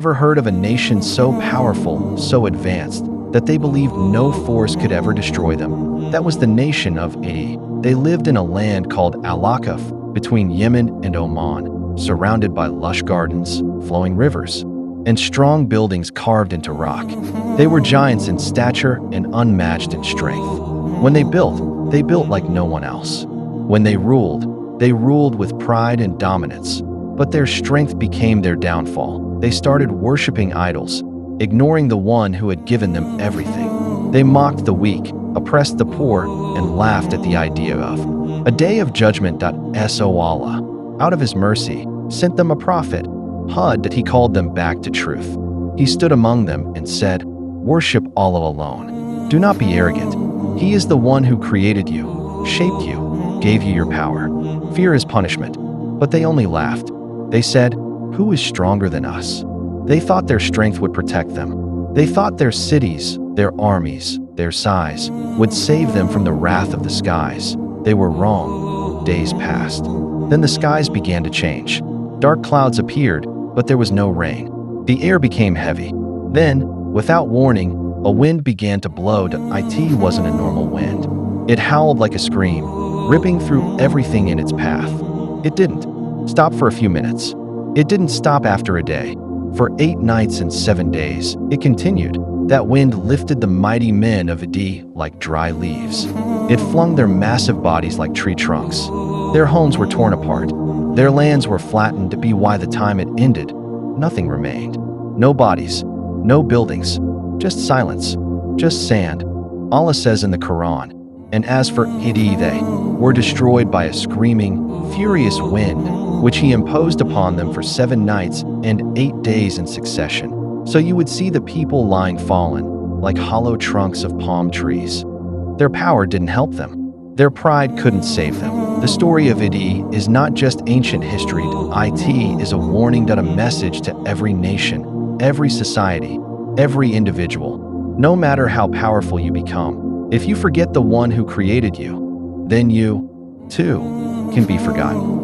Ever heard of a nation so powerful, so advanced, that they believed no force could ever destroy them? That was the nation of Adi. They lived in a land called Al-Akaf, between Yemen and Oman, surrounded by lush gardens, flowing rivers, and strong buildings carved into rock. They were giants in stature and unmatched in strength. When they built like no one else. When they ruled with pride and dominance. But their strength became their downfall. They started worshiping idols, ignoring the one who had given them everything. They mocked the weak, oppressed the poor, and laughed at the idea of a day of judgment. So Allah, out of His mercy, sent them a prophet, Hud, that He called them back to truth. He stood among them and said, "Worship Allah alone. Do not be arrogant. He is the one who created you, shaped you, gave you your power. Fear His punishment." But they only laughed. They said, "Who is stronger than us?" They thought their strength would protect them. They thought their cities, their armies, their size would save them from the wrath of the skies. They were wrong. Days passed. Then the skies began to change. Dark clouds appeared, but there was no rain. The air became heavy. Then, without warning, a wind began to blow. It wasn't a normal wind. It howled like a scream, ripping through everything in its path. It didn't stop for a few minutes. It didn't stop after a day. For 8 nights and 7 days, it continued. That wind lifted the mighty men of Adi like dry leaves. It flung their massive bodies like tree trunks. Their homes were torn apart. Their lands were flattened. By the time it ended, nothing remained. No bodies, no buildings, just silence, just sand. Allah says in the Qur'an, "And as for Adi, they were destroyed by a screaming, furious wind, which He imposed upon them for 7 nights and 8 days in succession. So you would see the people lying fallen, like hollow trunks of palm trees." Their power didn't help them. Their pride couldn't save them. The story of Adi is not just ancient history. It is a warning, a message to every nation, every society, every individual. No matter how powerful you become, if you forget the one who created you, then you, too, can be forgotten.